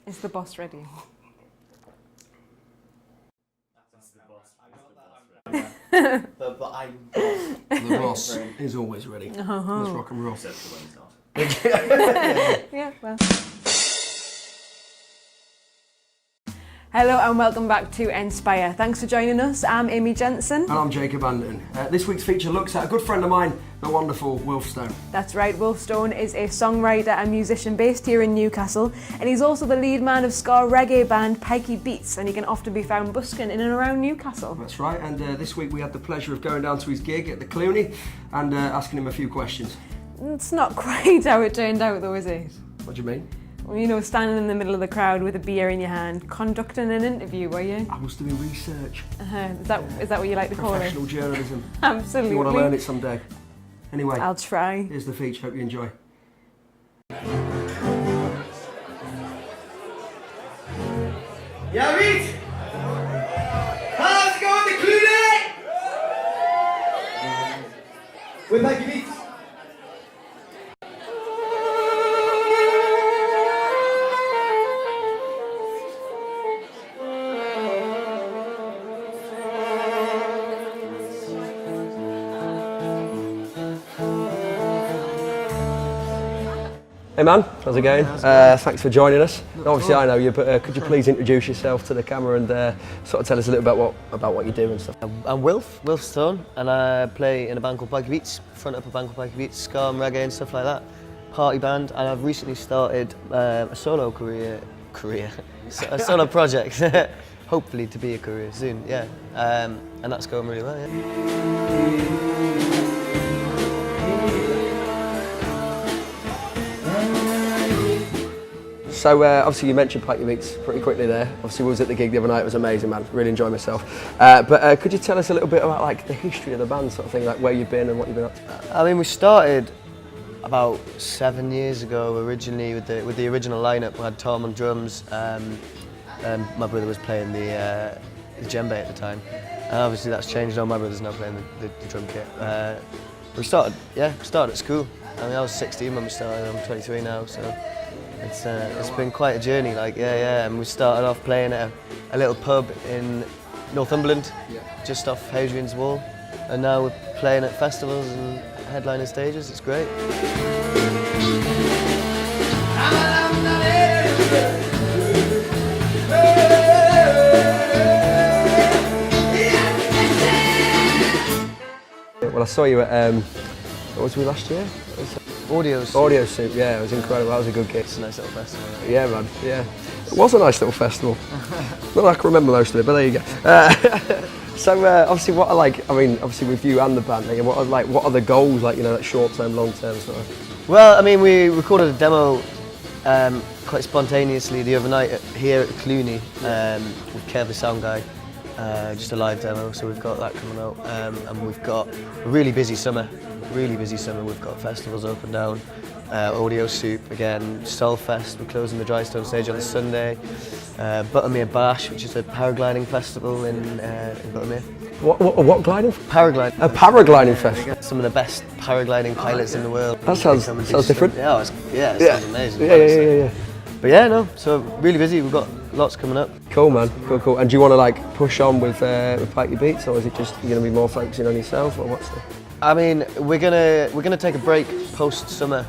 Is the boss ready? but I'm The boss is always ready. Let's rock and roll. except for when he's not. Yeah, well. Hello and welcome back to Inspire. Thanks for joining us. I'm Amy Jensen. And I'm Jacob Anderton. This week's feature looks at a good friend of mine, the wonderful Wilf Stone. That's right, Wilf Stone is a songwriter and musician based here in Newcastle, and he's also the lead man of ska reggae band Beatz, and he can often be found busking in and around Newcastle. That's right, and this week we had the pleasure of going down to his gig at the Clooney and asking him a few questions. It's not quite how it turned out though, is it? What do you mean? Well, you know, standing in the middle of the crowd with a beer in your hand, conducting an interview, were you? I was doing research. Is that what you like to call it? Professional journalism. Absolutely. You want to learn it someday. Anyway, I'll try. Here's the feature, hope you enjoy. Yeah, Beatz! How's it going, the Clooney? We're back, Beatz. Hey man, how's it going? Thanks for joining us. Obviously I know you, but could you please introduce yourself to the camera and sort of tell us a little about what you do and stuff? I'm Wilf Stone, and I play in a band called Beatz, front up a band called Beatz, ska and reggae and stuff like that. Party band, and I've recently started a solo a solo project, hopefully to be a career soon, yeah. And that's going really well, yeah. So obviously you mentioned Beatz pretty quickly there. Obviously we was at the gig the other night, it was amazing man, really enjoyed myself. But could you tell us a little bit about like the history of the band sort of thing, like where you've been and what you've been up to? I mean, we started about 7 years ago originally with the original lineup. We had Tom on drums, and my brother was playing the djembe at the time. And obviously that's changed now, my brother's now playing the drum kit. We started at school. I mean, I was 16 when we started, I'm 23 now, so it's been quite a journey, like, yeah. And we started off playing at a little pub in Northumberland, just off Hadrian's Wall. And now we're playing at festivals and headlining stages, it's great. Well, I saw you at, what was we last year? Audio Soup, yeah, it was incredible, that was a good gig. It's a nice little festival. Right? Yeah man, yeah. It was a nice little festival. Not that I can remember most of it, but there you go. So obviously what are like, I mean, obviously with you and the band, like, what are the goals, like, you know, like short term, long term sort of? Well, I mean, we recorded a demo quite spontaneously the other night here at the Clooney with Kev, the sound guy. Just a live demo, so we've got that coming out, and we've got a really busy summer. We've got festivals up and down, Audio Soup again, Solfest, we're closing the Dry Stone stage on a Sunday, Buttermere Bash, which is a paragliding festival in Buttermere. What gliding? Paragliding. A paragliding festival. Some of the best paragliding pilots in the world. That sounds different. Yeah, it sounds amazing. Yeah. But yeah, no, so really busy, we've got lots coming up. Cool man, cool. And do you want to like push on with Beatz, or is it just you're going to be more focusing on yourself, or what's the? I mean, we're gonna take a break post-summer,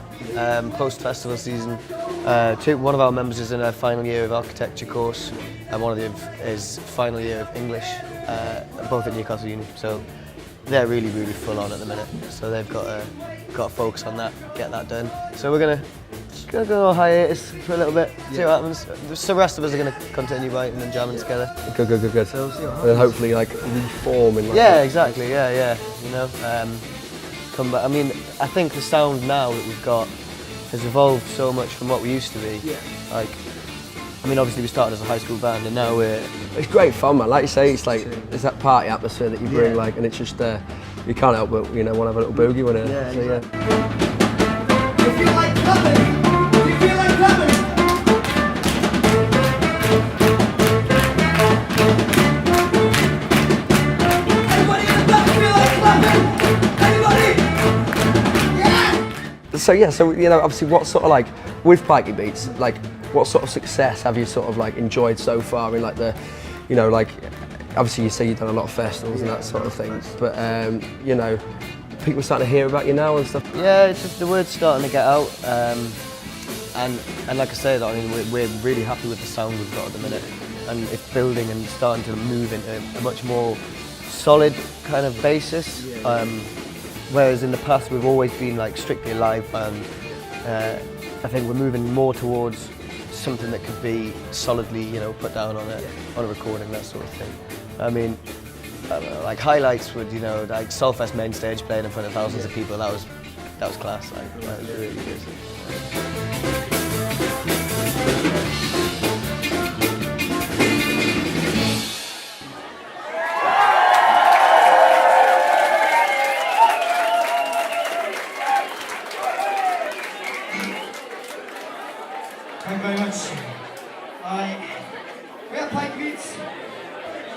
post-festival season. One of our members is in a final year of architecture course, and one of them is final year of English, both at Newcastle Uni. So they're really full on at the minute. So they've got to focus on that, get that done. So we're gonna go on hiatus for a little bit, see what happens. So the rest of us are gonna continue writing and jamming together. Good. So we'll see what happens. And then hopefully like reform in like. Yeah, exactly. Yeah. You know, come back. I mean, I think the sound now that we've got has evolved so much from what we used to be. Yeah. Like, I mean, obviously we started as a high school band, and now we're. It's great fun, man. Like you say, it's like there's that party atmosphere that you bring, like, and it's just you can't help but want to have a little boogie when it. Yeah. So, exactly. You feel like clapping? You feel like clapping? Everybody in the back feel like clapping? Anybody? Yeah! So you know, obviously, what sort of like with Beatz, like what sort of success have you sort of like enjoyed so far in like the, you know, like obviously you say you've done a lot of festivals and that sort of thing, but you know, people are starting to hear about you now and stuff. Yeah, it's just the word's starting to get out, and like I say, I mean, we're really happy with the sound we've got at the minute, and it's building and starting to move into a much more solid kind of basis. Whereas in the past we've always been like strictly a live band. I think we're moving more towards something that could be solidly, you know, put down on a recording, that sort of thing. I mean, like highlights would, you know, like Solfest main stage playing in front of thousands of people. That was class. Like, that was really good. Thank you very much. We are playing Beatz.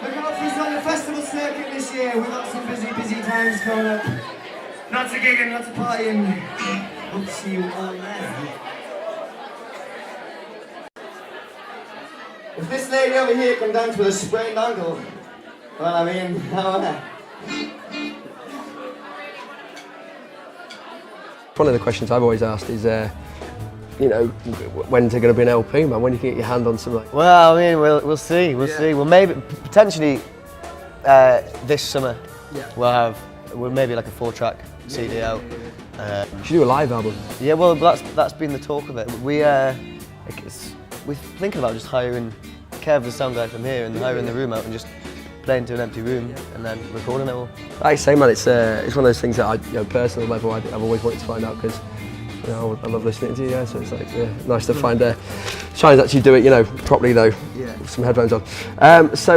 Looking up for us on the festival circuit this year. We've got some busy times coming up. Lots of gigging, lots of partying. Hope to see you all there. If this lady over here can dance with a sprained ankle, well, I mean, One of the questions I've always asked is, you know, when's there going to be an LP, man? When do you get your hand on something? Well, I mean, we'll see. We'll see. Well, maybe potentially this summer we'll maybe like a 4-track CD out. You should do a live album. Yeah, well, that's been the talk of it. We're thinking about just hiring Kev, the sound guy from here, and hiring the room out and just playing to an empty room and then recording it all. Like I say, man, it's one of those things that I, you know, personal level, I've always wanted to find out because, you know, I love listening to you. Yeah, so it's like nice to find trying to actually do it, you know, properly though, with some headphones on. So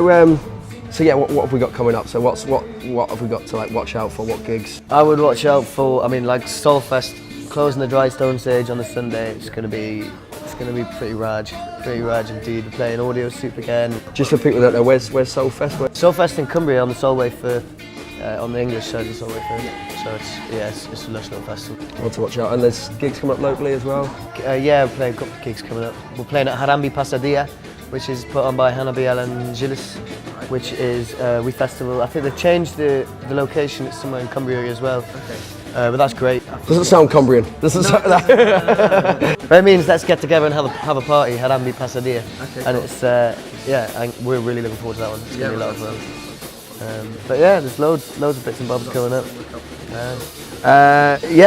yeah, what have we got coming up? So what have we got to like watch out for? What gigs? I would watch out for, I mean, like Solfest closing the Dry Stone stage on the Sunday. It's gonna be pretty raj indeed. We're playing Audio Soup again. Just for people that don't know, where's Solfest? Solfest in Cumbria on the Solway Firth, on the English side of the Solway Firth. So it's a lush little festival. I want to watch out. And there's gigs coming up locally as well? Yeah, we're playing a couple of gigs coming up. We're playing at Harambe Pasadilla, which is put on by Hannibal and Gilles, which is we festival. I think they've changed the location. It's somewhere in Cumbria as well. Okay. But that's great. Doesn't sound Cumbrian. Doesn't sound that. But it means let's get together and have a party, Harambe Pasadilla. Okay, and it's we're really looking forward to that one. It's gonna be a lot of fun. But yeah, there's loads of bits and bobs coming up.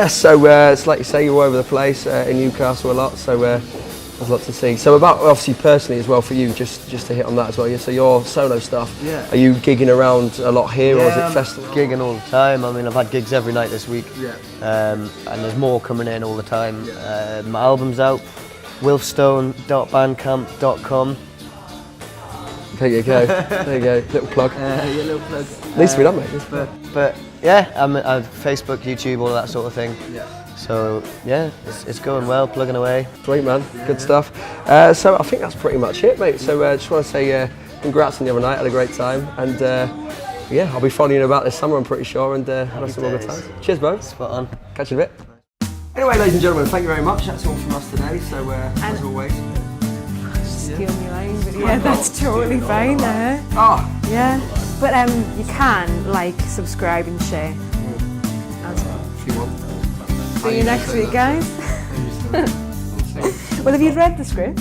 So it's like you say, you're all over the place in Newcastle a lot, so there's lots to see. So about, obviously personally as well for you, just to hit on that as well, so your solo stuff, are you gigging around a lot here or is it festival? Gigging all the time. I mean, I've had gigs every night this week, and there's more coming in all the time. My album's out, wilfstone.bandcamp.com. There you go, there you go, little plug. Little plug. Needs to be done, mate. But yeah, I'm Facebook, YouTube, all that sort of thing. So yeah, it's going well, plugging away. Sweet man, good stuff. So I think that's pretty much it, mate. So just want to say congrats on the other night, had a great time, and yeah, I'll be following you about this summer, I'm pretty sure, and have some other time. Cheers, bro. Spot on. Catch you in a bit. Anyway, ladies and gentlemen, thank you very much. That's all from us today. So as always, steal me line, but yeah, that's totally fine. Yeah, but you can like, subscribe, and share. As well. If you want. See you next week, guys. Well, have you read the script?